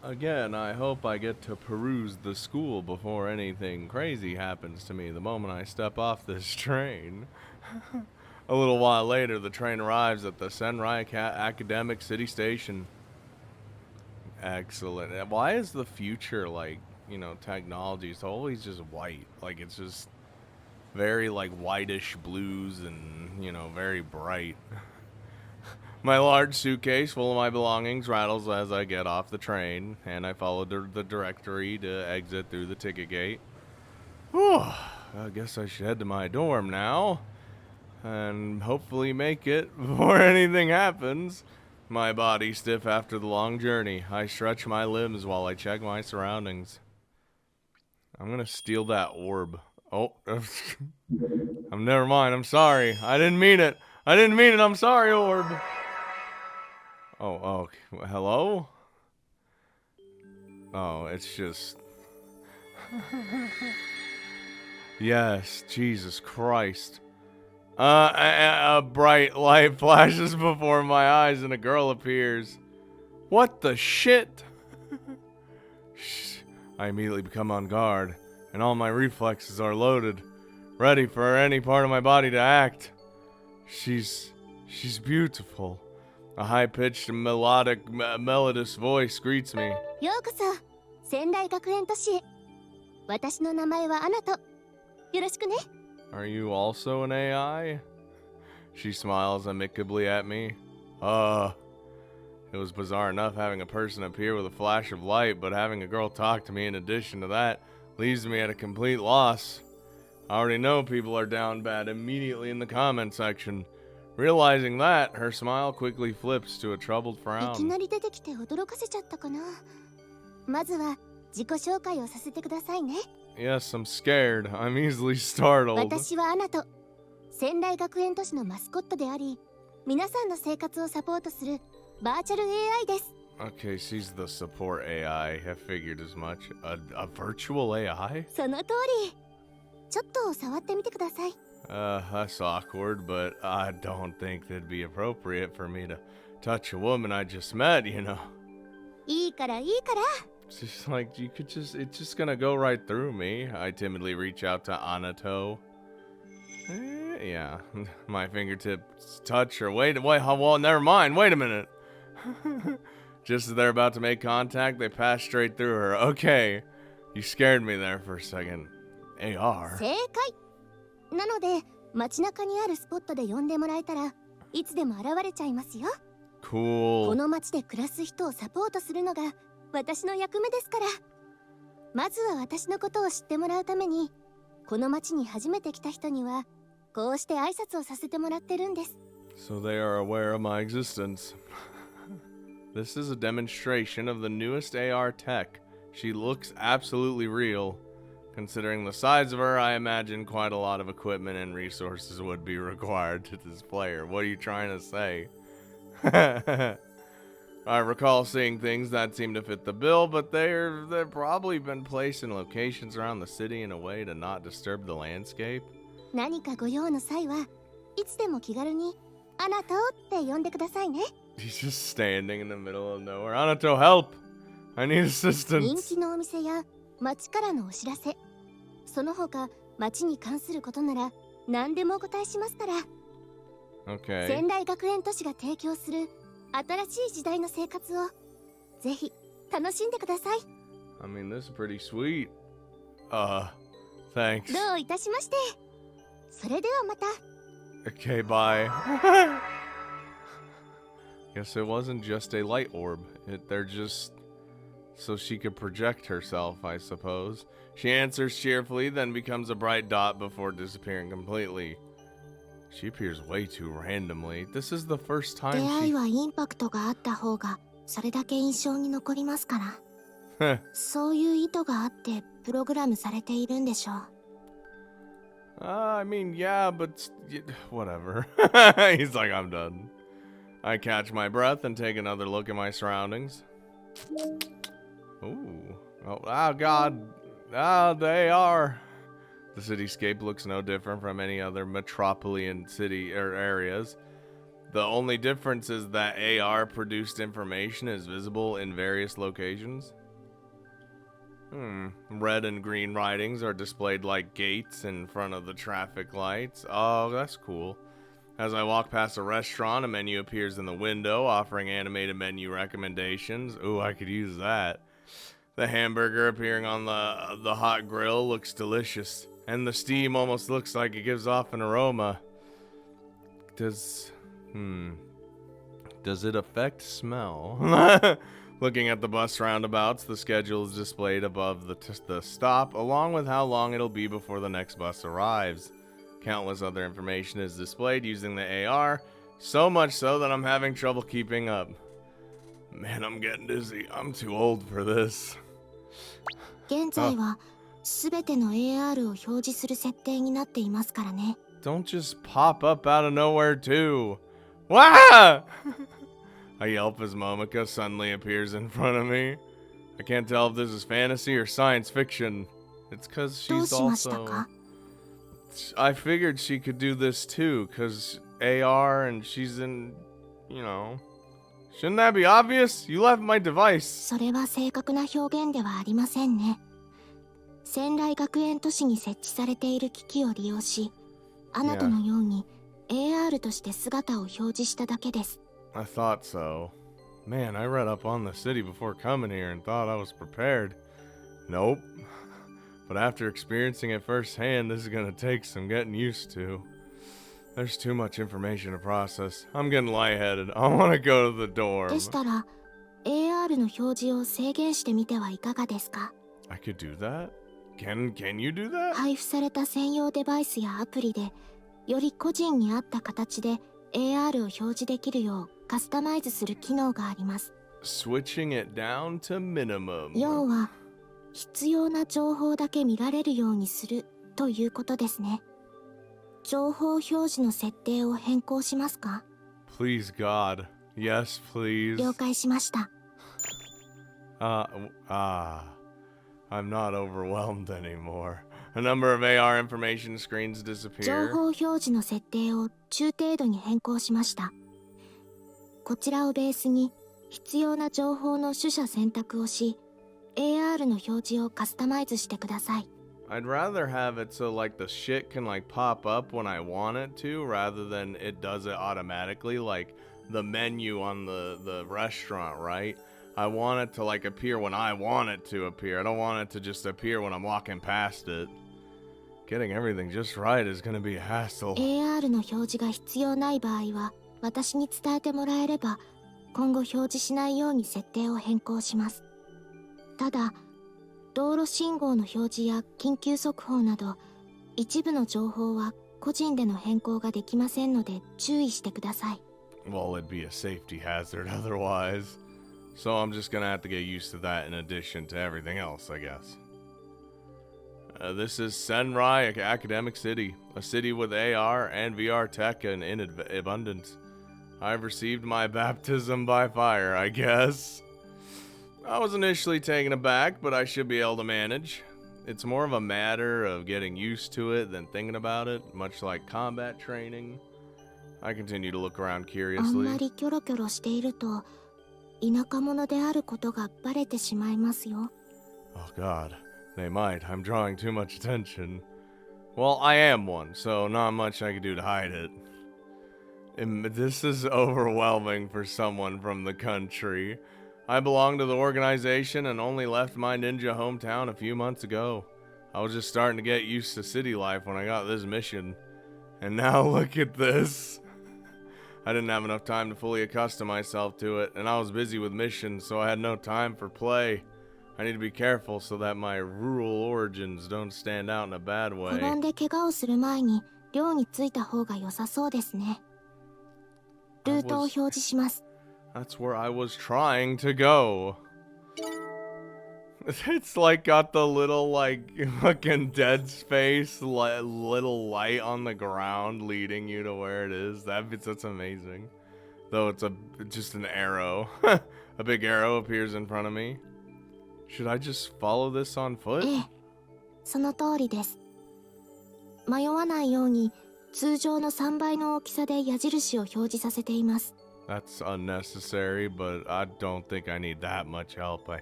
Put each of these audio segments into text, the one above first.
Again, I hope I get to peruse the school before anything crazy happens to me the moment I step off this train. A little while later, the train arrives at the Senrai Academic City Station. Excellent. Why is the future, like, technology is always just white? Like, it's just very, like, whitish blues and, very bright. My large suitcase full of my belongings rattles as I get off the train, and I follow the directory to exit through the ticket gate. Whew, I guess I should head to my dorm now, and hopefully make it before anything happens. My body stiff after the long journey. I stretch my limbs while I check my surroundings. I'm gonna steal that orb. Oh, never mind. I'm sorry. I didn't mean it. I'm sorry, orb. Oh, hello? Oh, it's just... Yes, Jesus Christ. A bright light flashes before my eyes and a girl appears. What the shit? I immediately become on guard, and all my reflexes are loaded, ready for any part of my body to act. She's beautiful. A high-pitched, melodic, melodious voice greets me. ようこそ仙台学園都市へ。私の名前はアナト。よろしくね。Are you also an AI? She smiles amicably at me. It was bizarre enough having a person appear with a flash of light, but having a girl talk to me in addition to that leaves me at a complete loss. I already know people are down bad immediately in the comment section. Realizing that, her smile quickly flips to a troubled frown. いきなり出てきて驚かせちゃったかな。まずは自己紹介をさせてくださいね。Yes, I'm scared. I'm easily startled. 私はアナト。仙台学園都市のマスコットであり、皆さんの生活をサポートするバーチャル AI です。Okay, she's the support AI. I figured as much. A virtual AI? その通り。ちょっと触ってみてください。That's awkward, but I don't think that'd be appropriate for me to touch a woman I just met, you know. いいからいいから。It's just like, it's just gonna go right through me. I timidly reach out to Anato. Yeah, my fingertips touch her. Wait, well, never mind. Wait a minute. Just as they're about to make contact, they pass straight through her. Okay, you scared me there for a second. AR. 正解。なので街中にあるスポットで呼んでもらえたらいつでも現れちゃいますよ。Cool. この街で暮らす人をサポートするのが私の役目ですから。まずは私のことを知ってもらうために、この街に初めて来た人にはこうして挨拶をさせてもらってるんです。So they are aware of my existence. This is a demonstration of the newest AR tech. She looks absolutely real. Considering the size of her, I imagine quite a lot of equipment and resources would be required to display her. What are you trying to say? I recall seeing things that seem to fit the bill, but they've probably been placed in locations around the city in a way to not disturb the landscape. 何かご用の際はいつでも気軽にアナトって呼んでくださいね。 He's just standing in the middle of nowhere. Anato, help! I need 人 assistance. 気のお店や街からのお知らせ、その他街に関することなら何でもお答えしますから。 Okay. 仙台学園都市が提供する新しい時代の生活をぜひ楽しんでください。 I mean, this is pretty sweet. Thanks. どういたしまして。それではまた。 Okay, bye. Guess it wasn't just a light orb. They're just so she could project herself, I suppose. She answers cheerfully, then becomes a bright dot before disappearing completely. She appears way too randomly. This is the first 出 time 会い she... はインパクトがあった方がそれだけ印象に残りますから。そういう意図があってプログラムされているんでしょう。I mean, yeah, but whatever. He's like, I'm done. I catch my breath and take another look at my surroundings. Ooh. Oh, God. They are. The cityscape looks no different from any other metropolitan city or areas. The only difference is that AR produced information is visible in various locations. Red and green writings are displayed like gates in front of the traffic lights. Oh, that's cool. As I walk past a restaurant, a menu appears in the window, offering animated menu recommendations. Ooh, I could use that. The hamburger appearing on the hot grill looks delicious, and the steam almost looks like it gives off an aroma. Does it affect smell? Looking at the bus roundabouts, the schedule is displayed above the stop, along with how long it'll be before the next bus arrives. Countless other information is displayed using the AR, so much so that I'm having trouble keeping up. Man, I'm getting dizzy. I'm too old for this. 現在はすべての AR を表示する設定になっていますからね。Don't just pop up out of nowhere too. Wah! I yelp as Momika suddenly appears in front of me. I can't tell if this is fantasy or science fiction. It's cause she's どうしましたか? I figured she could do this too, cause AR and she's in, you know. Shouldn't that be obvious? You left my device. それは正確な表現ではありませんね。仙台学園都市に設置されている機器を利用し、あなたのように AR として姿を表示しただけです。I thought so. Man, I read up on the city before coming here and thought I was prepared. Nope. But after experiencing it firsthand, this is gonna take some getting used to. There's too much information to process. I'm getting lightheaded. I wanna go to the dorm. でしたら、AR の表示を制限してみてはいかがですか? I could do that? Can you do that? 配布された専用デバイスやアプリで、より個人に合った形で AR を表示できるようカスタマイズする機能があります。Switching it down to minimum. 要は、必要な情報だけ見られるようにするということですね。情報表示の設定を変更しますか? Please God. Yes, please. 了解しました。I'm not overwhelmed anymore. A number of AR information screens disappear. 情報表示の設定を中程度に変更しました。こちらをベースに必要な情報の取捨選択をし、AR の表示をカスタマイズしてください。I'd rather have it so like the shit can like pop up when I want it to, rather than it does it automatically, like the menu on the restaurant, right? I want it to like appear when I want it to appear. I don't want it to just appear when I'm walking past it. Getting everything just right is gonna be a hassle. AR の表示が必要ない場合は、私に伝えてもらえれば、今後表示しないように設定を変更します。ただ、道路信号の表示や緊急速報など、一部の情報は個人での変更ができませんので注意してください。Well, it'd be a safety hazard otherwise. So I'm just gonna have to get used to that in addition to everything else, I guess. This is Senrai Academic City, a city with AR and VR tech in abundance. I've received my baptism by fire, I guess. I was initially taken aback, but I should be able to manage. It's more of a matter of getting used to it than thinking about it, much like combat training. I continue to look around あん curiously. まりキョロキョロしていると、田舎者であることがバレてしまいますよ。Oh god, they might. I'm drawing too much attention. Well, I am one, so not much I can do to hide it. This is overwhelming for someone from the country. I belong to the organization and only left my ninja hometown a few months ago. I was just starting to get used to city life when I got this mission. And now look at this. I didn't have enough time to fully accustom myself to it, and I was busy with missions, so I had no time for play. I need to be careful so that my rural origins don't stand out in a bad 転 way. んで怪我をする前に寮に着いた方が良さそうですね。ルートを表示します。That's where I was trying to go. It's like got the little like fucking dead space little light on the ground leading you to where it is. That's amazing. Though it's just an arrow. A big arrow appears in front of me. Should I just follow this on foot? ええ、その通りです。迷わないように通常の3倍の大きさで矢印を表示させています。 That's unnecessary, but I don't think I need that much help. I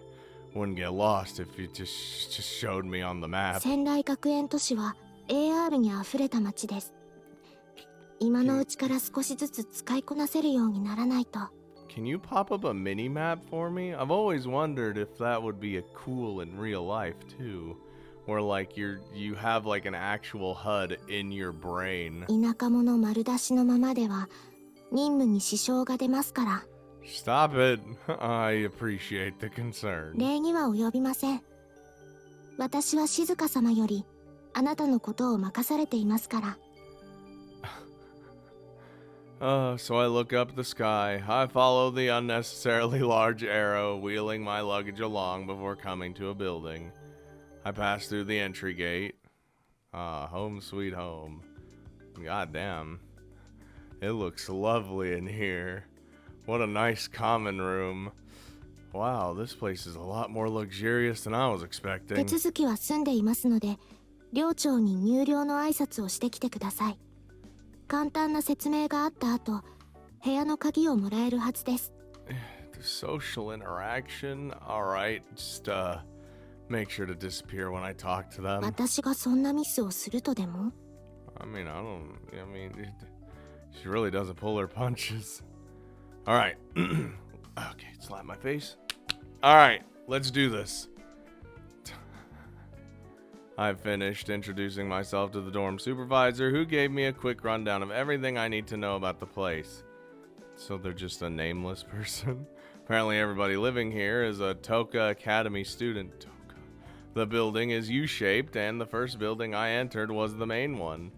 wouldn't get lost if you just showed me on the map. 仙台学園都市は AR にあふれた街です。今のうちから少しずつ使いこなせるようにならないと。 Can you pop up a mini map for me? I've always wondered if that would be a cool in real life too, where like you have like an actual HUD in your brain. 田舎者丸出しのままでは任務に支障が出ますから。 Stop it. I appreciate the concern. 礼には及びません。私は静香様よりあなたのことを任されていますから。 So I look up the sky. I follow the unnecessarily large arrow, wheeling my luggage along before coming to a building. I pass through the entry gate. Home sweet home. God damn. It looks lovely in here. What a nice common room. Wow, this place is a lot more luxurious than I was 手 expecting. 続きは済んでいますので、寮長に入寮の挨拶をしてきてください。簡単な説明があった後、部屋の鍵をもらえるはずです。 The social interaction? Alright, just make sure to disappear when I talk to them. 私がそんなミスをするとでも？ I mean, she really doesn't pull her punches. Alright. Okay, slap my face. Alright, let's do this. I've finished introducing myself to the dorm supervisor, who gave me a quick rundown of everything I need to know about the place. So they're just a nameless person? Apparently everybody living here is a Touka Academy student. Touka. The building is U-shaped, and the first building I entered was the main one.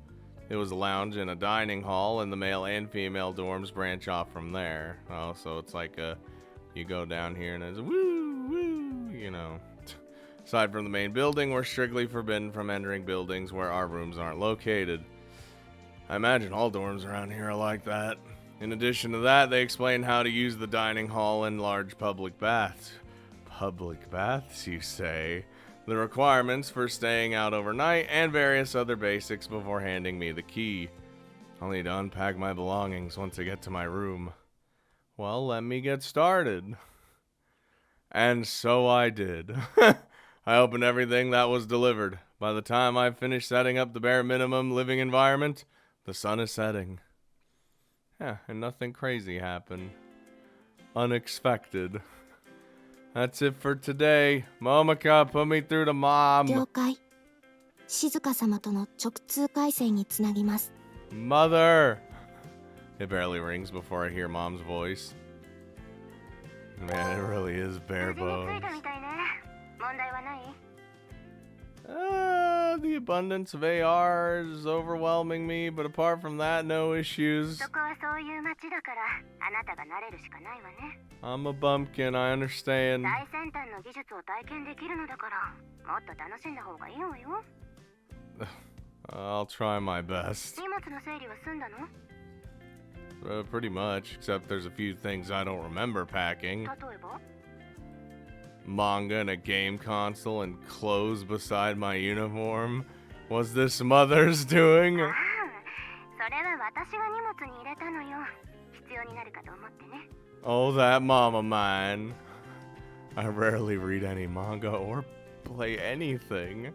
It was a lounge and a dining hall, and the male and female dorms branch off from there. Oh, so it's like you go down here and it's woo, woo, you know. Aside from the main building, we're strictly forbidden from entering buildings where our rooms aren't located. I imagine all dorms around here are like that. In addition to that, they explain how to use the dining hall and large public baths. Public baths, you say? The requirements for staying out overnight, and various other basics before handing me the key. I'll need to unpack my belongings once I get to my room. Well, let me get started. And so I did. I opened everything that was delivered. By the time I finished setting up the bare minimum living environment, the sun is setting. Yeah, and nothing crazy happened. Unexpected. That's it for today. Momika, put me through to mom. 了解。静香様との直通回線につなぎます。 Mother! It barely rings before I hear mom's voice. Man, it really is bare bones. The abundance of AR is overwhelming me, but apart from that, no issues. I'm a bumpkin, I understand. I'll try my best. Pretty much, except there's a few things I don't remember packing. Manga and a game console and clothes beside my uniform. Was this mother's doing? Oh, that mom of mine. I rarely read any manga or play anything.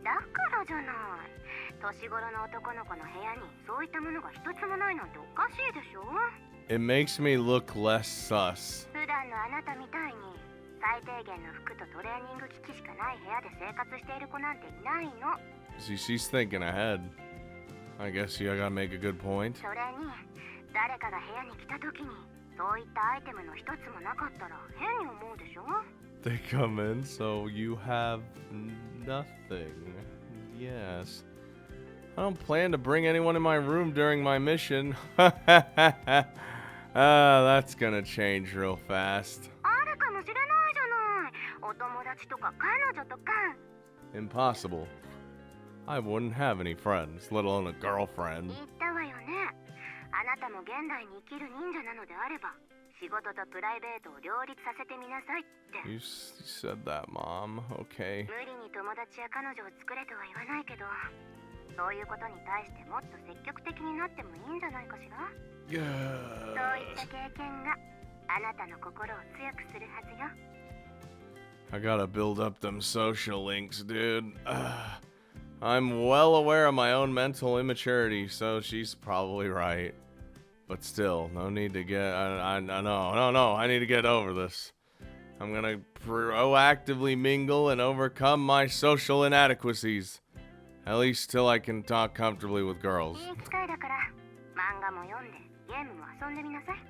It makes me look less sus. See, she's thinking ahead. I guess you gotta make a good point. They come in, so you have nothing. Yes. I don't plan to bring anyone in my room during my mission. That's gonna change real fast. Impossible. I wouldn't have any friends, let alone a girlfriend. You said that, Mom. Okay. そういうことに対してもっと積極的になってもいいんじゃないかしら。そういった経験があなたの心を強くするはずよ。I gotta build up them social links, dude. I'm well aware of my own mental immaturity, so she's probably right. But still, no need to get. No. I need to get over this. I'm gonna proactively mingle and overcome my social inadequacies. At least till I can talk comfortably with girls. いい機会だから漫画も読んでゲームも遊んでみなさい。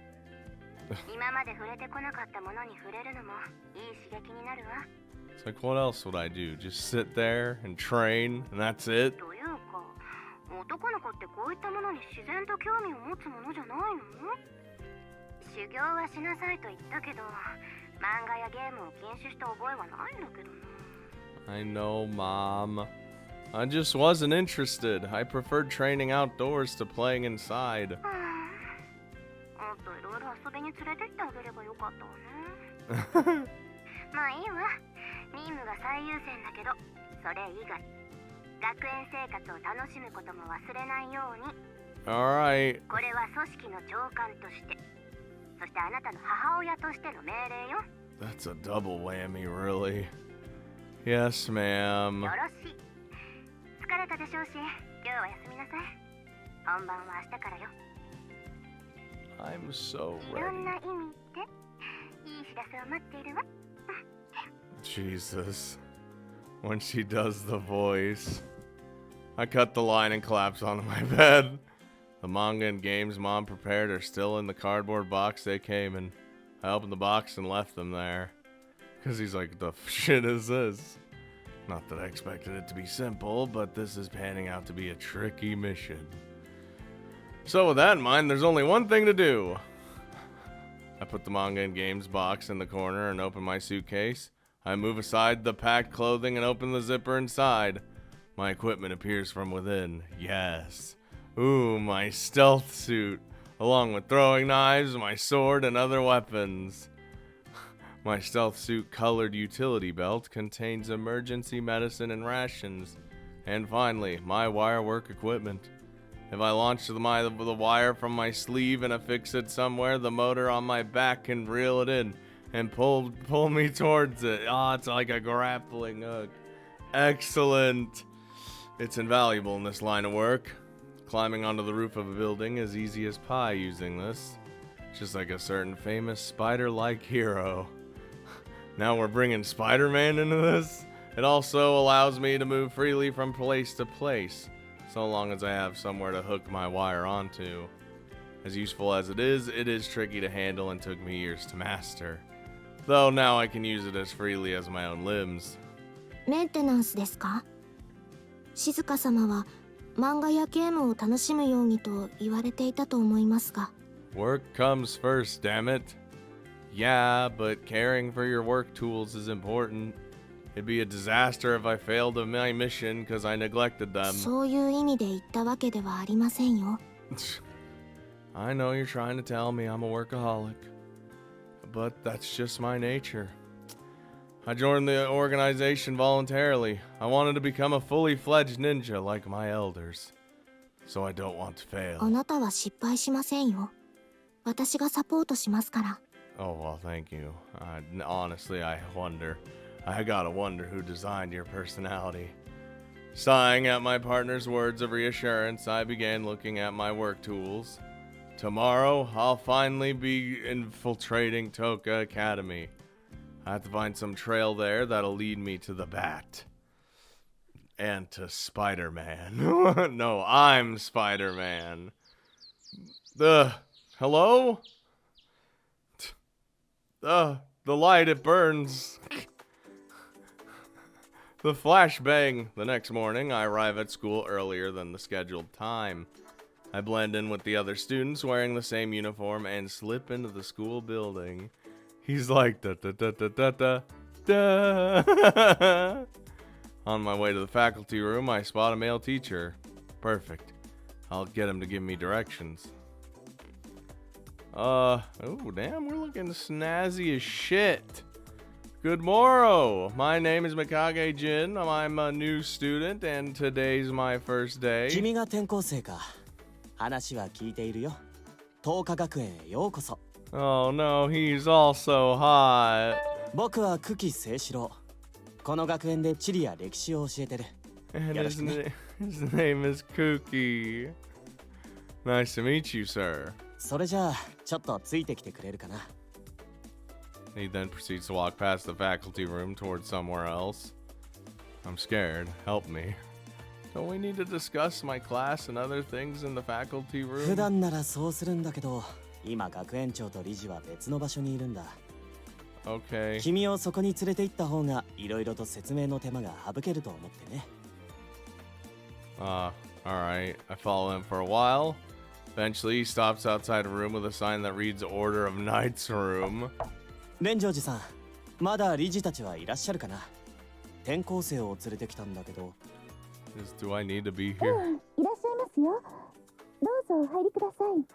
今まで触れてこなかったものに触れるのもいい刺激になるわ。It's like, what else would I do? Just sit there and train, and that's it? というか、男の子ってこういったものに自然と興味を持つものじゃないの？修行はしなさいと言ったけど、漫画やゲームを禁止した覚えはないんだけどな。I know, Mom. I just wasn't interested. I preferred training outdoors to playing inside. もっといろいろ遊びに連れてってあげればよかったわね。まあいいわ。任務が最優先だけど、それ以外、学園生活を楽しむことも忘れないように。Alright. これは組織の長官として、そしてあなたの母親としての命令よ。That's a double whammy, really. Yes, ma'am. よろしい。疲れたでしょうし、今日は休みなさい。本番は明日からよ。I'm so いろん ready. な意味でいい知らせを待っているわ。Jesus. When she does the voice. I cut the line and collapse onto my bed. The manga and games Mom prepared are still in the cardboard box they came in. I opened the box and left them there. Because he's like, the shit is this? Not that I expected it to be simple, but this is panning out to be a tricky mission. So with that in mind, there's only one thing to do. I put the manga and games box in the corner and open my suitcase. I move aside the packed clothing and open the zipper inside. My equipment appears from within. Yes. Ooh, my stealth suit, along with throwing knives, my sword, and other weapons. My stealth suit colored utility belt contains emergency medicine and rations. And finally, my wire work equipment. If I launch the wire from my sleeve and affix it somewhere, the motor on my back can reel it in and pull me towards it. Oh, it's like a grappling hook. Excellent. It's invaluable in this line of work. Climbing onto the roof of a building is easy as pie using this. Just like a certain famous spider-like hero. Now we're bringing Spider-Man into this. It also allows me to move freely from place to place, so long as I have somewhere to hook my wire onto. As useful as it is tricky to handle and took me years to master. Though now I can use it as freely as my own limbs. メンテナンスですか？静香様は漫画やゲームを楽しむようにと言われていたと思いますが。Work comes first, damn it. Yeah, but caring for your work tools is important. It'd be a disaster if I failed in my mission because I neglected them. そういう意味で言ったわけではありませんよ。I know you're trying to tell me I'm a workaholic, but that's just my nature. I joined the organization voluntarily. I wanted to become a fully fledged ninja like my elders. So I don't want to fail. あなたは失敗しませんよ。私がサポートしますから。Oh, well, thank you. Honestly, I wonder. I gotta wonder who designed your personality. Sighing at my partner's words of reassurance, I began looking at my work tools. Tomorrow, I'll finally be infiltrating Touka Academy. I have to find some trail there that'll lead me to the Bat. And to Spider-Man. No, I'm Spider-Man. Hello? The light, it burns. The flashbang. The next morning, I arrive at school earlier than the scheduled time. I blend in with the other students wearing the same uniform and slip into the school building. He's like, da da da da da da da. On my way to the faculty room, I spot a male teacher. Perfect. I'll get him to give me directions. Oh, damn, we're looking snazzy as shit. Good morrow. My name is Mikage Jin. I'm a new student, and today's my first day. 君が転校生か。話は聞いているよ。東華学園へようこそ。Oh no, he's also hot. 僕は久喜清志郎。この学園で地理や歴史を教えてる。And よろしくね。his name is Kuki. Nice to meet you, sir. それじゃあ、ちょっとついてきてくれるかな。He then proceeds to walk past the faculty room towards somewhere else. I'm scared. Help me. Don't we need to discuss my class and other things in the faculty 普 room? 段ならそうするんだけど、今学園長と理事は別の場所にいるんだ。Okay. 君をそこに連れて行った方がいろいろと説明の手間が省けると思ってね。Alright. I follow him for a while. Eventually, he stops outside a room with a sign that reads Order of Knights Room. 連城寺さん、まだ理事たちはいらっしゃるかな。転校生を連れてきたんだけど。Do I need to be う here? ん、いらっしゃいますよ。どうぞお入りください。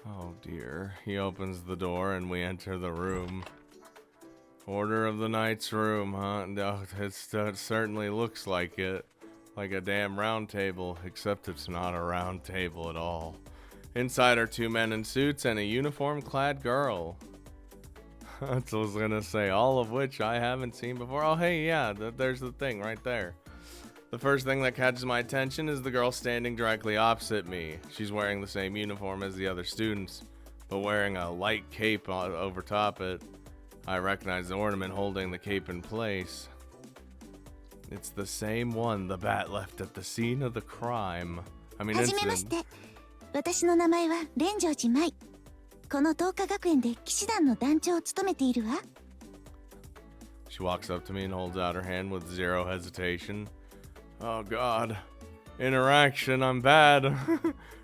Oh dear. He opens the door and we enter the room. Order of the Knights Room, huh? No, it certainly looks like it. Like a damn round table, except it's not a round table at all. Inside are two men in suits and a uniform-clad girl. That's what I was gonna say, all of which I haven't seen before. Oh, hey, yeah, there's the thing right there. The first thing that catches my attention is the girl standing directly opposite me. She's wearing the same uniform as the other students, but wearing a light cape over top it. I recognize the ornament holding the cape in place. It's the same one the bat left at the scene of the crime. I mean, はじめまし incident. て。私の名前は連城寺舞。この東華学園で騎士団の団長を務めているわ。She walks up to me and holds out her hand with zero hesitation. Oh god. Interaction, I'm bad.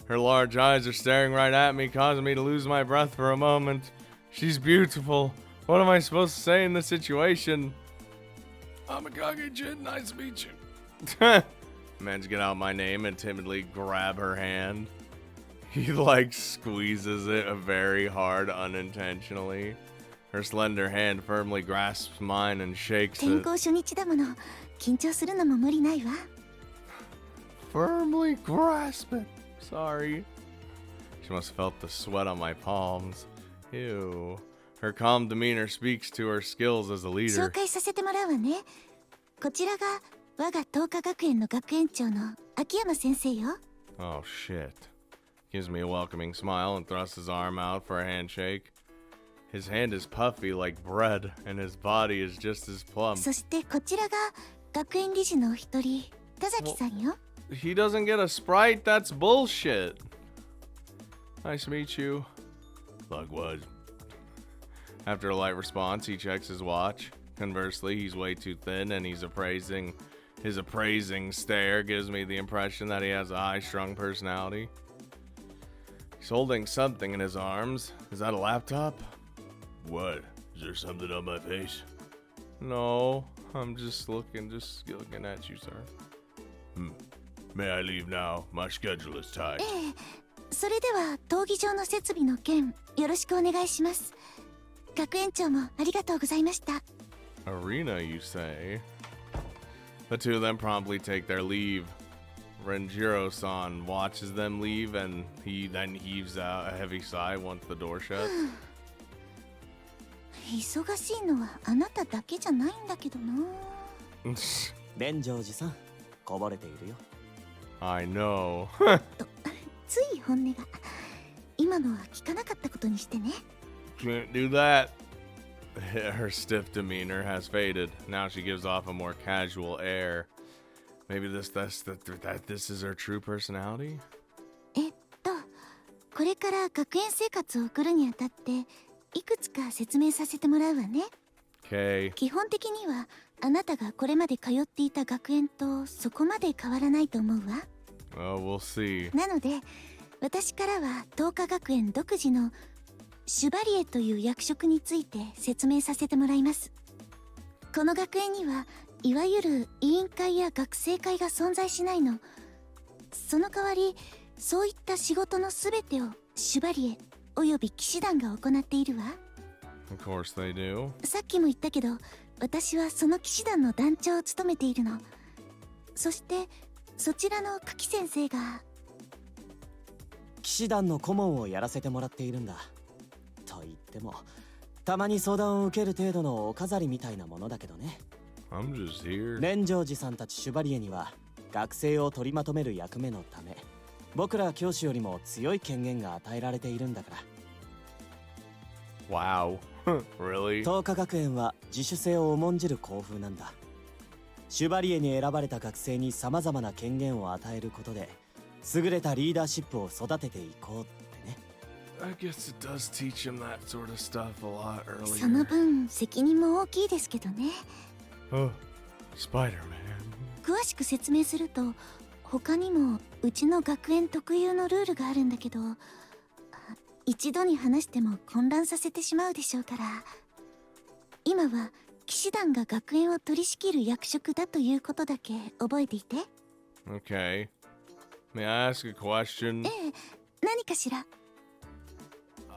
Her large eyes are staring right at me, causing me to lose my breath for a moment. She's beautiful. What am I supposed to say in this situation? I'm Mikage Jin, nice to meet you. Man's get out my name and timidly grab her hand. He like squeezes it very hard unintentionally. Her slender hand firmly grasps mine and shakes 転 it. 校初日だもの。緊張するのも無理ないわ。Firmly grasp it. Sorry. She must have felt the sweat on my palms. Ew. Her calm demeanor speaks to her skills as a 紹 leader. 介させてもらうわね。こちらが我が東華学園の学園長の秋山先生よ。 Oh shit. Gives me a welcoming smile and thrusts his arm out for a handshake. His hand is puffy like bread, and his body is just as plump. そしてこちらが学園理事のお一人、田崎さんよ。 He doesn't get a sprite? That's bullshit. Nice to meet you. Likewise. After a light response, he checks his watch. Conversely, he's way too thin and his appraising stare gives me the impression that he has a high-strung personality. He's holding something in his arms. Is that a laptop? What? Is there something on my face? No, I'm just looking at you, sir. May I leave now? My schedule is tight. ええ、それでは闘技場の設備の件よろしくお願いします。学園長もありがとうございました。 Arena, you say? The two of them promptly take their leave. Renjiro-san watches them leave and he then heaves out a heavy sigh once the door shuts. 忙しいのはあなただけじゃないんだけどな。連城寺さん、こぼれているよ。I know. つい本音が。今のは聞かなかったことにしてね。 Can't do that. Her stiff demeanor has faded. Now she gives off a more casual air. Maybe this is her true personality? これから学園生活を送るにあたっていくつか説明させてもらうわね。 Okay. 基本的にはあなたがこれまで通っていた学園とそこまで変わらないと思うわ。 Oh, we'll see. なので私からは東華学園独自のシュバリエという役職について説明させてもらいます。この学園にはいわゆる委員会や学生会が存在しないの。その代わりそういった仕事のすべてをシュバリエおよび騎士団が行っているわ。 Of course they do. さっきも言ったけど私はその騎士団の団長を務めているの。そしてそちらの久喜先生が騎士団の顧問をやらせてもらっているんだ。と言ってもたまに相談を受ける程度のお飾りみたいなものだけどね。I'm just here. 連城寺さんたちシュバリエには学生を取りまとめる役目のため、僕ら教師よりも強い権限が与えられているんだから。 Wow. Really? 東華学園は自主性を重んじる校風なんだ。シュバリエに選ばれた学生に様々な権限を与えることで優れたリーダーシップを育てていこうってね。I guess it does teach him that sort of stuff a lot earlier. その分責任も大きいですけどね。 Oh, Spider-Man. 詳しく説明すると、他にもうちの学園特有のルールがあるんだけど、一度に話しても混乱させてしまうでしょうから、今は騎士団が学園を取り仕切る役職だということだけ覚えていて。 Okay. May I ask a question? ええ、何かしら。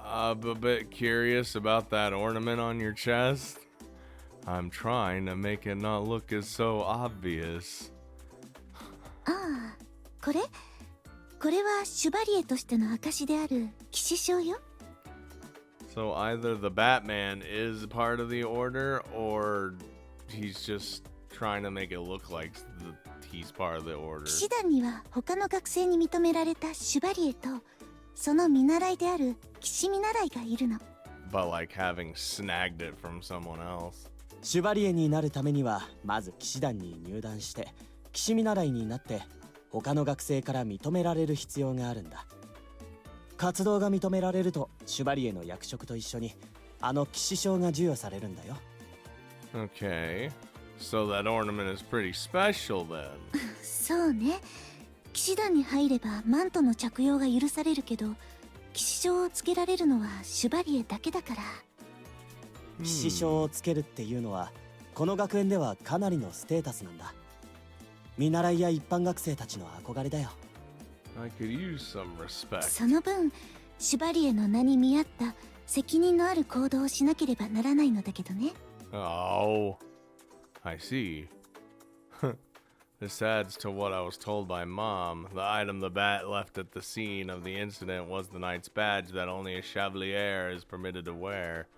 I'm a bit curious about that ornament on your chest. I'm trying to make it not look as so obvious. ああ、これはシュバリエとしての証である騎士章よ。 So either the Batman is part of the order, or he's just trying to make it look like he's part of the order. 騎士団には他の学生に認められたシュバリエとその見習いである騎士見習いがいるの。 But like having snagged it from someone else. シュバリエになるためにはまず騎士団に入団して騎士見習いになって他の学生から認められる必要があるんだ。活動が認められるとシュバリエの役職と一緒にあの騎士章が授与されるんだよ。 Okay. So that ornament is pretty special then. そうね。騎士団に入ればマントの着用が許されるけど、騎士章をつけられるのはシュバリエだけだから。騎士章をつけるっていうのはこの学園ではかなりのステータスなんだ。見習いや一般学生たちの憧れだよ。 I could use some respect. その分シュバリエの名に見合った責任のある行動をしなければならないのだけどね。 Oh, I see. This adds to what I was told by Mom. The item the bat left at the scene of the incident was the knight's badge that only a chevalier is permitted to wear.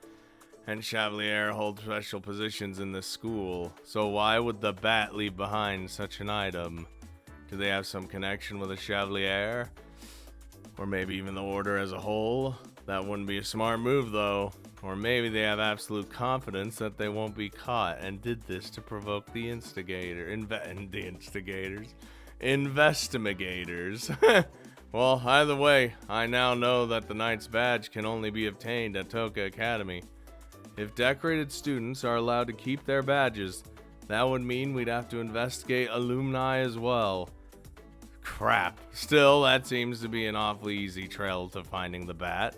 And chevalier hold special positions in this school. So why would the bat leave behind such an item? Do they have some connection with a chevalier? Or maybe even the order as a whole? That wouldn't be a smart move though. Or maybe they have absolute confidence that they won't be caught and did this to provoke the investigators. Well, either way, I now know that the knight's badge can only be obtained at Touka Academy. If decorated students are allowed to keep their badges, that would mean we'd have to investigate alumni as well. Crap. Still, that seems to be an awfully easy trail to finding the bat.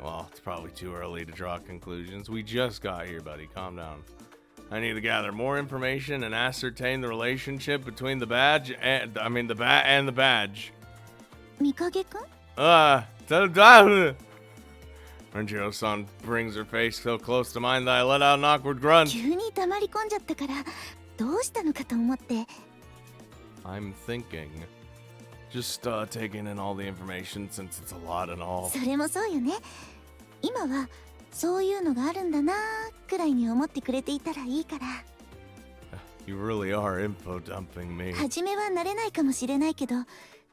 Well, it's probably too early to draw conclusions. We just got here, buddy. Calm down. I need to gather more information and ascertain the relationship between the bat and the badge. 見影くん？ Renjiro-san brings her face so close to mine that I let out an awkward grunt. 急に黙り込んじゃったからどうしたのかと思って。 I'm thinking. Just taking in all the information since it's a lot and all. それもそうよね。今はそういうのがあるんだなくらいに思ってくれていたらいいから。 You really are info dumping me. 初めは慣れないかもしれないけど、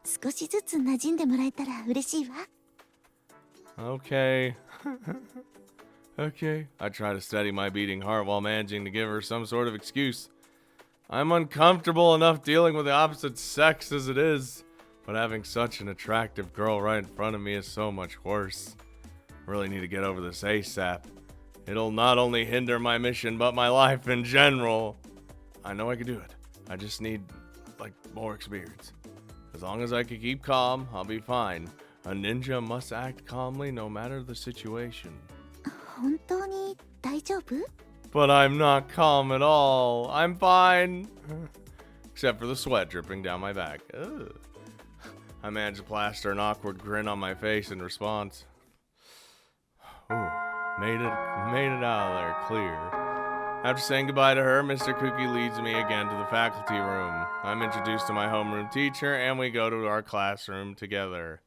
少しずつ馴染んでもらえたら嬉しいわ。 Okay. Okay. I try to steady my beating heart while managing to give her some sort of excuse. I'm uncomfortable enough dealing with the opposite sex as it is, but having such an attractive girl right in front of me is so much worse. Really need to get over this ASAP. It'll not only hinder my mission, but my life in general. I know I can do it. I just need, more experience. As long as I can keep calm, I'll be fine. A ninja must act calmly no matter the situation. 本当に大丈夫？ But I'm not calm at all. I'm fine. Except for the sweat dripping down my back. Ugh. I managed to plaster an awkward grin on my face in response. Ooh, made it out of there clear. After saying goodbye to her, Mr. Cookie leads me again to the faculty room. I'm introduced to my homeroom teacher, and we go to our classroom together.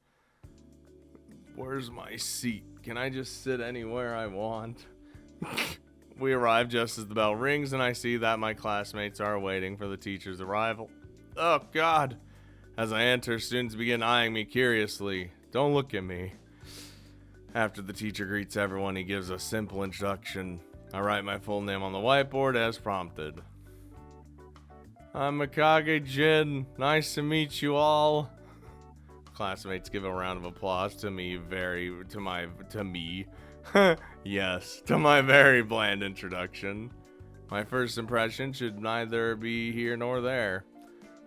Where's my seat? Can I just sit anywhere I want? We arrive just as the bell rings, and I see that my classmates are waiting for the teacher's arrival. Oh, God. As I enter, students begin eyeing me curiously. Don't look at me. After the teacher greets everyone, he gives a simple introduction. I write my full name on the whiteboard as prompted. I'm Mikage Jin. Nice to meet you all. Classmates give a round of applause to me Yes, to my very bland introduction. My first impression should neither be here nor there.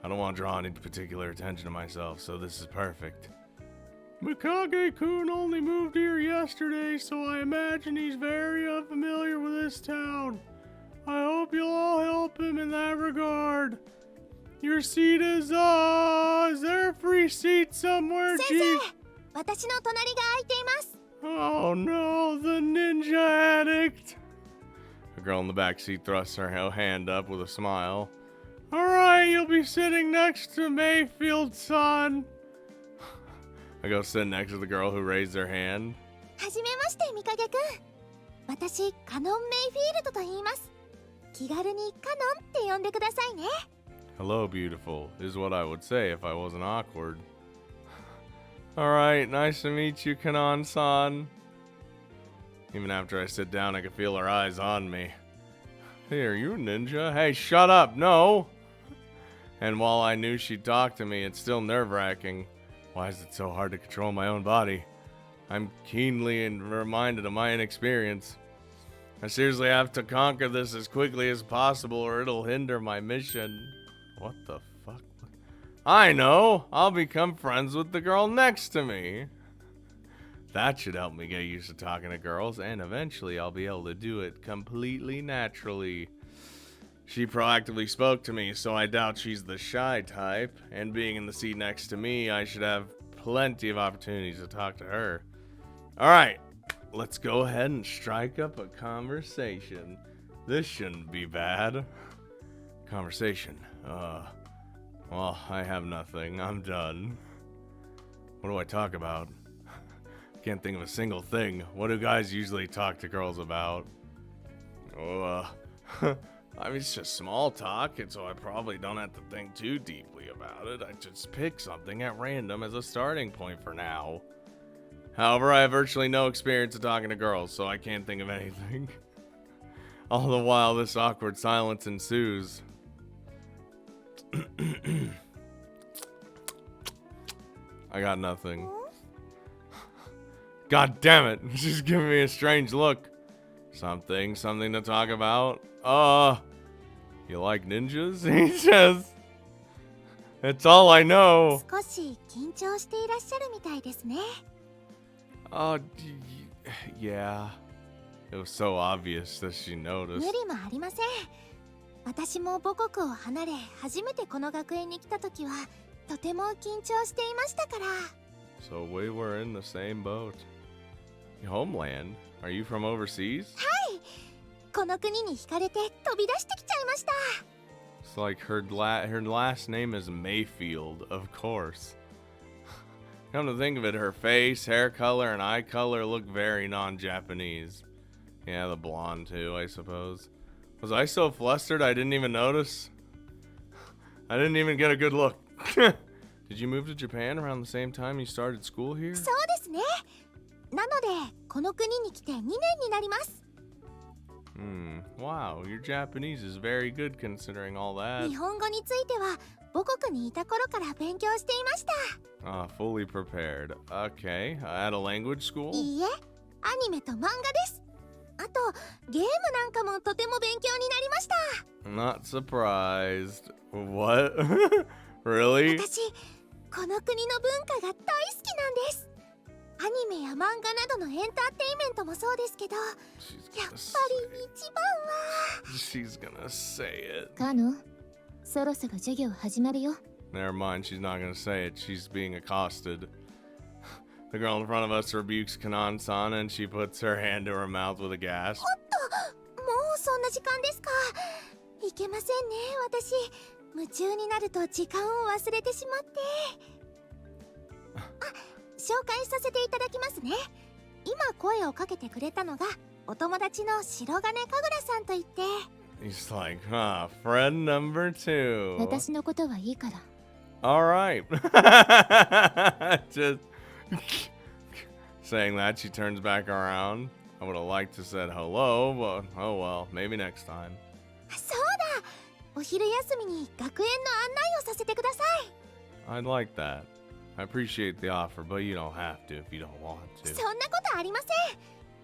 I don't want to draw any particular attention to myself, so this is perfect. Mikage-kun only moved here yesterday, so I imagine he's very unfamiliar with this town. I hope you'll all help him in that regard. Your seat is there a free seat somewhere, Chief? 私の隣が空いています。 Oh no, the ninja addict. A girl in the back seat thrusts her hand up with a smile. Alright, you'll be sitting next to Mayfield, son. I go sit next to the girl who raised their hand. はじめまして、ミカゲくん。私、カノン・メイフィールドと言います。気軽にカノンって呼んでくださいね。 Hello, beautiful, is what I would say if I wasn't awkward. Alright, nice to meet you, Kanon-san. Even after I sit down, I can feel her eyes on me. Hey, are you a ninja? Hey, shut up, no! And while I knew she'd talk to me, it's still nerve-wracking. Why is it so hard to control my own body? I'm keenly reminded of my inexperience. I seriously have to conquer this as quickly as possible or it'll hinder my mission. What the fuck? I know! I'll become friends with the girl next to me. That should help me get used to talking to girls, and eventually I'll be able to do it completely naturally. She proactively spoke to me, so I doubt she's the shy type, and being in the seat next to me, I should have plenty of opportunities to talk to her. Alright, let's go ahead and strike up a conversation. This shouldn't be bad. Conversation. Well, I have nothing. I'm done. What do I talk about? Can't think of a single thing. What do guys usually talk to girls about? I mean, it's just small talk, and so I probably don't have to think too deeply about it. I just pick something at random as a starting point for now. However, I have virtually no experience of talking to girls, so I can't think of anything. All the while, this awkward silence ensues. I got nothing. God damn it! She's giving me a strange look. Something to talk about. You like ninjas? He says. It's all I know. 少し緊張していらっしゃるみたいですね。Yeah. It was so obvious that she 無 noticed. 理もありません。私も母国を離れ、初めてこの学園に来た時は、とても緊張していましたから。 So we were in the same boat. Your homeland? Are you from overseas? はい。この国に惹かれて飛び出してきちゃいました。 It's like her last name is Mayfield, of course. Come to think of it, her face, hair color, and eye color look very non-Japanese. Yeah, the blonde too, I suppose. Was I so flustered I didn't even notice? I didn't even get a good look. Did you move to Japan around the same time you started school here? そうですね。なので、この国に来て2年になります。 Wow, your Japanese is very good considering all that. 日本語については母国にいた頃から勉強していました。 Fully prepared. Okay, at a language school? いいえ、アニメと漫画です。あと、ゲームなんかもとても勉強になりました。 Not surprised. What? Really? 私、この国の文化が大好きなんです。アニメや漫画などのエンターテインメントもそうですけど、やっぱり一番は She's gonna say it. カノ、そろそろ授業始まるよ。 Never mind, she's not gonna say it. She's being accosted. The girl in front of us rebukes Kanan-san and she puts her hand to her mouth with a gasp. もうそんな時間ですか。いけませんね、私。夢中になると時間を忘れてしまって。紹介させていただきますね。今声をかけてくれたのがお友達の白金神楽さんといって。 He's like, friend number 2. 私のことはいいから。 Alright. Just saying that, she turns back around. I would have liked to said hello, but oh well, maybe next time. そうだ、お昼休みに学園の案内をさせてください。 I'd like that. I appreciate the offer, but you don't have to if you don't want to. そんなことありません。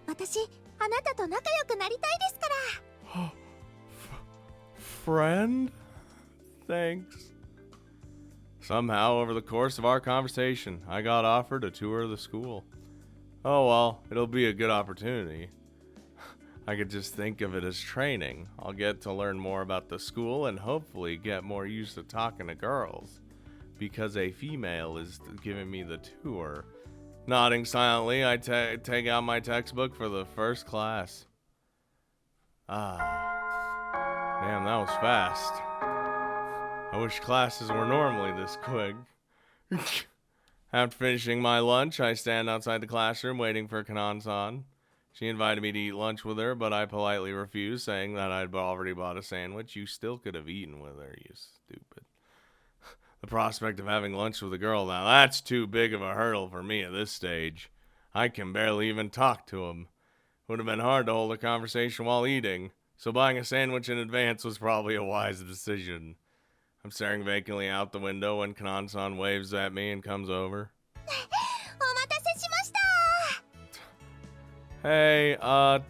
私、あなたと仲良くなりたいですから。Friend? Thanks. Somehow, over the course of our conversation, I got offered a tour of the school. Oh well, it'll be a good opportunity. I could just think of it as training. I'll get to learn more about the school and hopefully get more used to talking to girls, because a female is giving me the tour. Nodding silently, I take out my textbook for the first class. Damn, that was fast. I wish classes were normally this quick. After finishing my lunch, I stand outside the classroom waiting for Kanan-san. She invited me to eat lunch with her, but I politely refused, saying that I'd already bought a sandwich. You still could have eaten with her, you stupid. The prospect of having lunch with a girl, now that's too big of a hurdle for me at this stage. I can barely even talk to him. Would have been hard to hold a conversation while eating, so buying a sandwich in advance was probably a wise decision. I'm staring vacantly out the window when Kanan-san waves at me and comes over. お待たせしました。 Hey,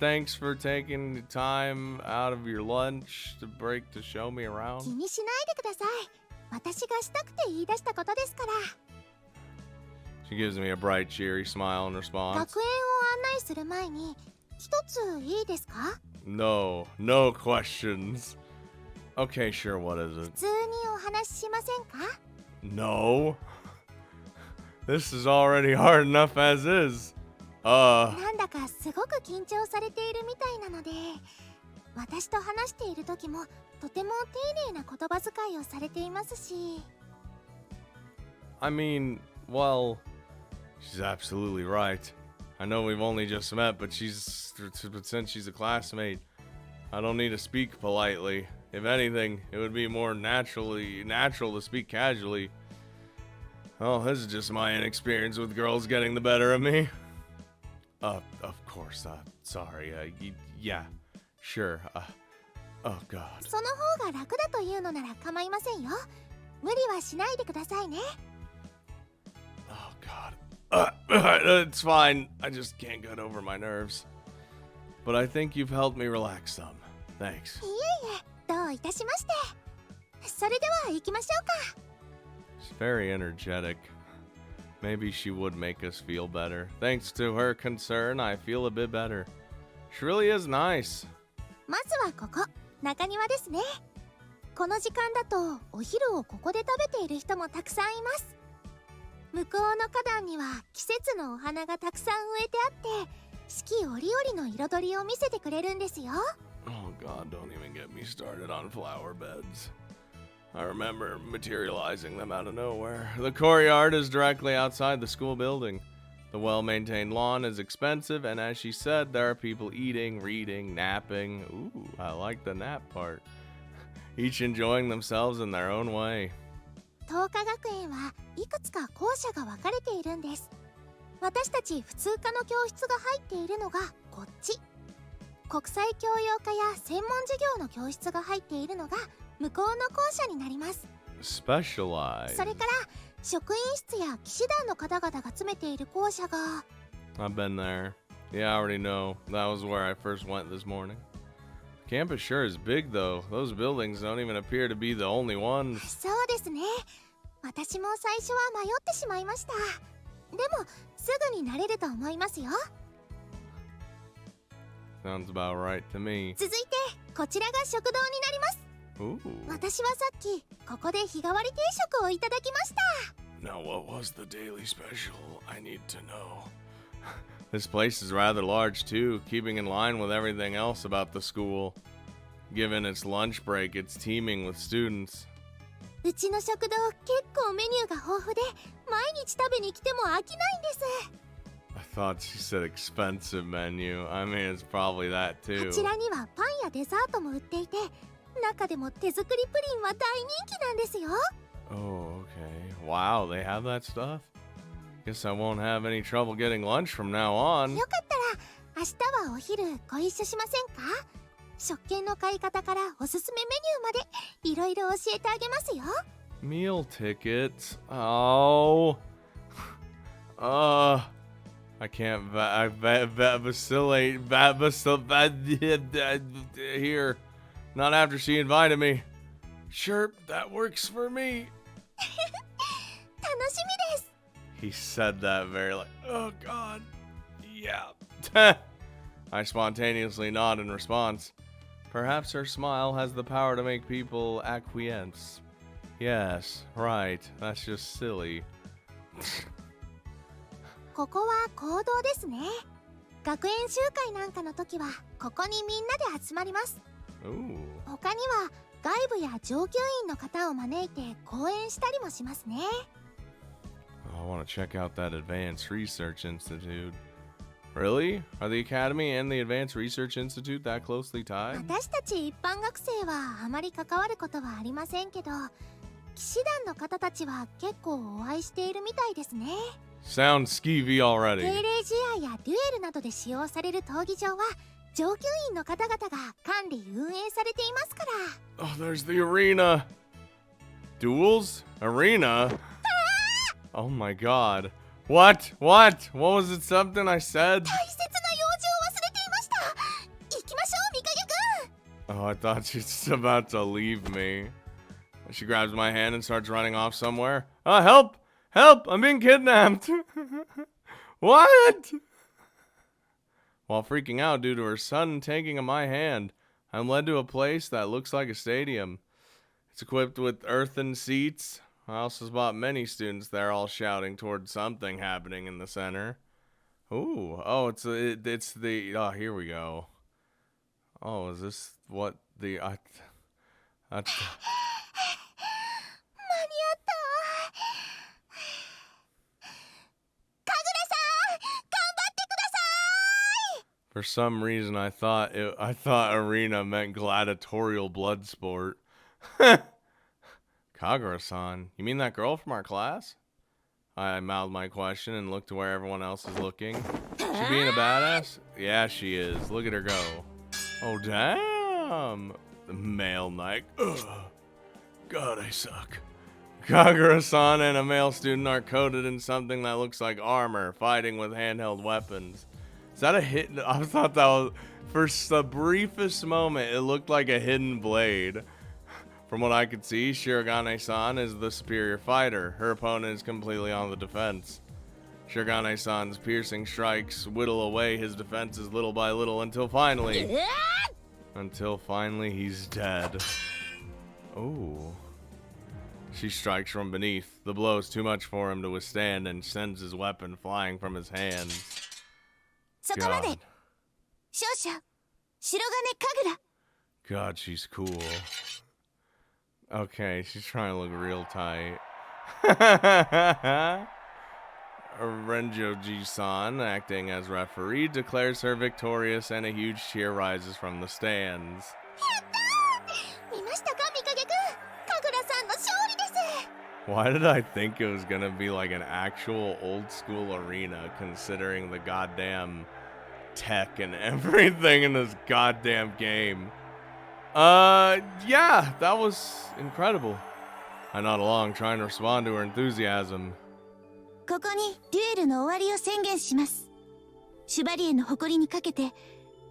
thanks for taking the time out of your lunch to break to show me 気 around. にしないでください。私がしたくて言い出したことですから。 She gives me a bright, cheery smile in response. 学園を案内する前に一ついいですか？ No questions. Okay, sure, what is 普 it? 通にお話ししませんか？ No. This is already hard enough as is. なんだかすごく緊張されているみたいなので、私と話している時もとても丁寧な言葉遣いをされていますし。 I mean, well, she's absolutely right. I know we've only just met, but since she's a classmate, I don't need to speak politely. If anything, it would be more natural to speak casually. Oh, this is just my inexperience with girls getting the better of me. Of course, sorry, yeah, sure, oh god. その方が楽だというのなら構いませんよ。無理はしないでくださいね。 Oh god. It's fine. I just can't get over my nerves. But I think you've helped me relax some. Thanks. いえいえ、どういたしまして。それでは行きましょうか。 She's very energetic. Maybe she would make us feel better. Thanks to her concern, I feel a bit better. She really is nice. まずはここ、中庭ですね。この時間だとお昼をここで食べている人もたくさんいます。向こうの花壇には季節のお花がたくさん植えてあって、四季折々の彩りを見せてくれるんですよ。 Oh god, don't even get me started on flower beds. I remember materializing them out of nowhere. The courtyard is directly outside the school building. The well-maintained lawn is expensive, and as she said, there are people eating, reading, napping. Ooh, I like the nap part. Each enjoying themselves in their own way. 東華学園はいくつか校舎が分かれているんです。私たち普通科の教室が入っているのがこっち。国際教養科や専門授業の教室が入っているのが向こうの校舎になります。 Specialized. それから職員室や騎士団の方々が詰めている校舎が。 I've been there. Yeah, I already know. That was where I first went this morning. Campus sure is big though. Those buildings don't even appear to be the only ones. そうですね。私も最初は迷ってしまいました。でもすぐに慣れると思いますよ。 Sounds about right to me. 続いてこちらが食堂になります。 Ooh. 私はさっきここで日替わり定食をいただきました。 Now what was the daily special? I need to know. This place is rather large too, keeping in line with everything else about the school. Given its lunch break, it's teeming with students. うちの食堂結構メニューが豊富で毎日食べに来ても飽きないんです。 I thought she said expensive menu. I mean, it's probably that こ too. ちらにはパンやデザートも売っていて、中でも手作りプリンは大人気なんですよ。 Oh, okay. Wow, they have that stuff? Guess I won't have any trouble getting lunch from now on. よかったら明日はお昼ご一緒しませんか？食券の買い方からおすすめメニューまでいろいろ教えてあげますよ。 Meal tickets. Oh. I can't vacillate here. Not after she invited me. Sure, that works for me. 楽しみです。 He said that very like, oh god. Yeah. I spontaneously nod in response. Perhaps her smile has the power to make people acquiesce. Yes, right. That's just silly. ここは講堂ですね。学園集会なんかの時はここにみんなで集まります。 Ooh. 他には外部や上級員の方を招いて講演したりもしますね。 I want to check out that Advanced Research Institute. Really? Are the Academy and the Advanced Research Institute that closely tied? 私たち一般学生はあまり関わることはありませんけど、騎士団の方たちは結構お会いしているみたいですね。 Sounds skeevy 定 already. 例試合やデュエルなどで使用される闘技場は上級員の方々が管理運営されていますから。 Oh, there's the arena. Duels? Arena? Oh my god. What? What? What was it something I said? 大切な用事を忘れていました。行きましょう、ミカゲくん。 Oh, I thought she was about to leave me. She grabs my hand and starts running off somewhere. Help! Help! I'm being kidnapped! What? While freaking out due to her sudden taking of my hand, I'm led to a place that looks like a stadium. It's equipped with earthen seats. I also spot many students there all shouting towards something happening in the center. Ooh, oh, it's the, oh, here we go. Oh, is this what the, 間に合った。神楽さん、頑張ってください。 For some reason, I thought arena meant gladiatorial blood sport. Kagura-san, you mean that girl from our class? I mouthed my question and looked to where everyone else is looking. She being a badass? Yeah, she is. Look at her go. Oh, damn. The male knight. Ugh. God, I suck. Kagura-san and a male student are coated in something that looks like armor, fighting with handheld weapons. Is that a hit? I thought that was, for the briefest moment, it looked like a hidden blade. From what I could see, Shirogane-san is the superior fighter. Her opponent is completely on the defense. Shirogane-san's piercing strikes whittle away his defenses little by little until finally he's dead. Oh. She strikes from beneath. The blow is too much for him to withstand and sends his weapon flying from his hands. そこまで。少々、白金神楽。 God, she's cool. Okay, she's trying to look real tight. Renjoji-san, acting as referee, declares her victorious and a huge cheer rises from the stands. やったー。見ましたか、ミカゲくん。神楽さんの勝利です。 Why did I think it was gonna be like an actual old school arena, considering the goddamn tech and everything in this goddamn game? Yeah, that was incredible. I nod along, trying to respond to her enthusiasm. ここにデュエルの終わりを宣言します。シュバリエの誇りにかけて、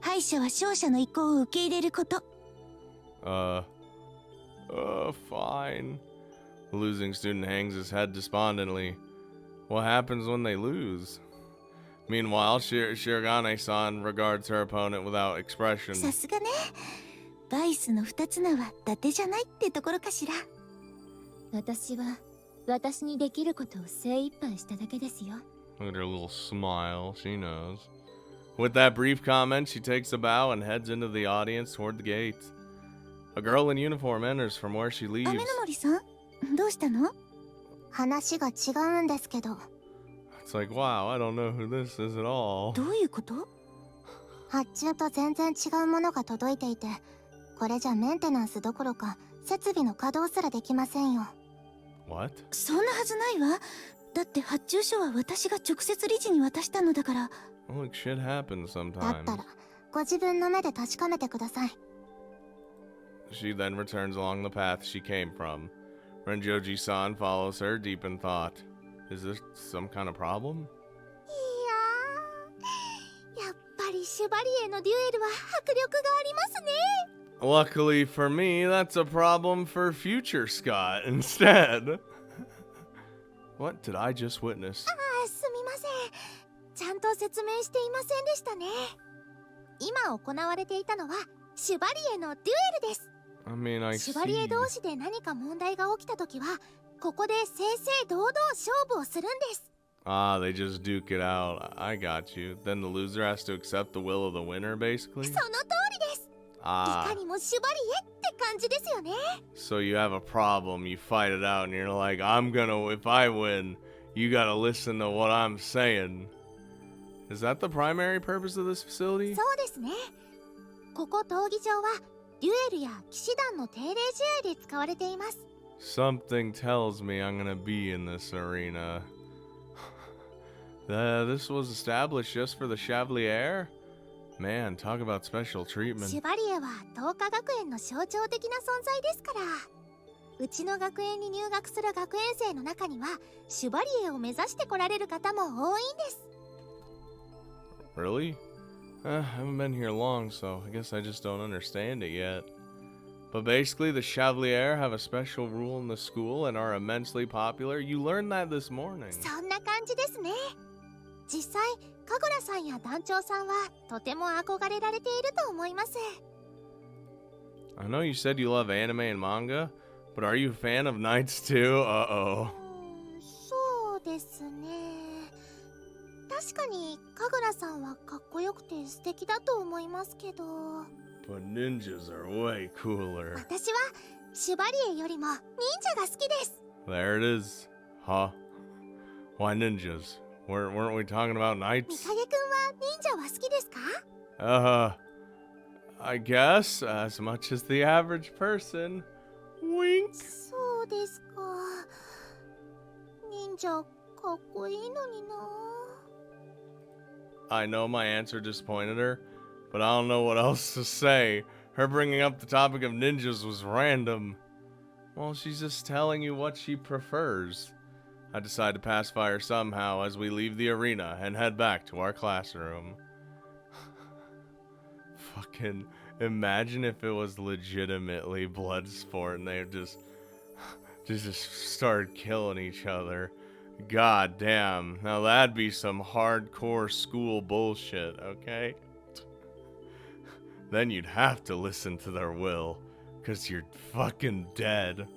敗者は勝者の意向を受け入れること。Fine. The losing student hangs his head despondently. What happens when they lose? Meanwhile, Shirogane-san regards her opponent without expression. さすがね。バイスの二つ名は伊達じゃないってところかしら。私は私にできることを精一杯しただけですよ。 Look at her little smile. She knows. With that brief comment, she takes a bow and heads into the audience toward the gates. A girl in uniform enters from where she 雨の leaves. 森さん、どうしたの？話が違うんですけど。It's like, wow, I don't know who this is at all. どういうこと？発注と全然違うものが届いていて、これじゃメンテナンスどころか設備の稼働すらできませんよ。What? そんなはずないわ。だって発注書は私が直接理事に渡したのだから。Well, like shit happens だっ sometimes. たらご自分の目で確かめてください。She then returns along the path she came from. Renjoji-san follows her deep in thought. Is this some kind of problem? いやー、やっぱりシュバリエのデュエルは迫力がありますね。Luckily for me, that's a problem for future Scott instead. What did I just witness? すみません。ちゃんと説明していませんでしたね。今行われていたのはシュバリエのデュエルです。I mean, I シュバリエ see. 同士で何か問題が起きたときは、ここで正々堂々勝負をするんです。Ah, they just duke it out. I got you. Then the loser has to accept the will of the winner, basically? その通りです。い Ah, かにもシュバリエって感じですよね。so you have a problem, you fight it out, and you're like, if I win, you gotta listen to what I'm saying. Is that the primary purpose of this facility? そうですね。ここ闘技場はデュエルや騎士団の定例試合で使われています。Something tells me I'm gonna be in this arena. This was established just for the Chevalier? Man, talk about special シ treatment. ュバリエは桐花学園の象徴的な存在ですから。うちの学園に入学する学園生の中にはシュバリエを目指してこられる方も多いんです。 Really? I haven't been here long, so I guess I just don't understand it yet. But basically, the Chevalier have a special rule in the school and are immensely popular. You learned that this morning. そんな感じですね。実際、神楽さんや団長さんはとても憧れられていると思います。 I know you said you love anime and manga, but are you a fan of Knights too? Uh-oh. そうですね。確かに神楽さんはかっこよくて素敵だと思いますけど、 But ninjas are way cooler. 私はシュバリエよりも忍者が好きです。 There it is. Huh? Why ninjas? Weren't we talking about ミ knights? カゲくんは忍者は好きですか？ I guess as much as the average person. Wink. そうですか。忍者かっこいいのにな。 I know my answer disappointed her, but I don't know what else to say. Her bringing up the topic of ninjas was random. Well, she's just telling you what she prefers. I decide to pacify her somehow as we leave the arena and head back to our classroom. Fucking imagine if it was legitimately blood sport and they just started killing each other. God damn. Now that'd be some hardcore school bullshit, okay? Then you'd have to listen to their will, 'cause you're fucking dead.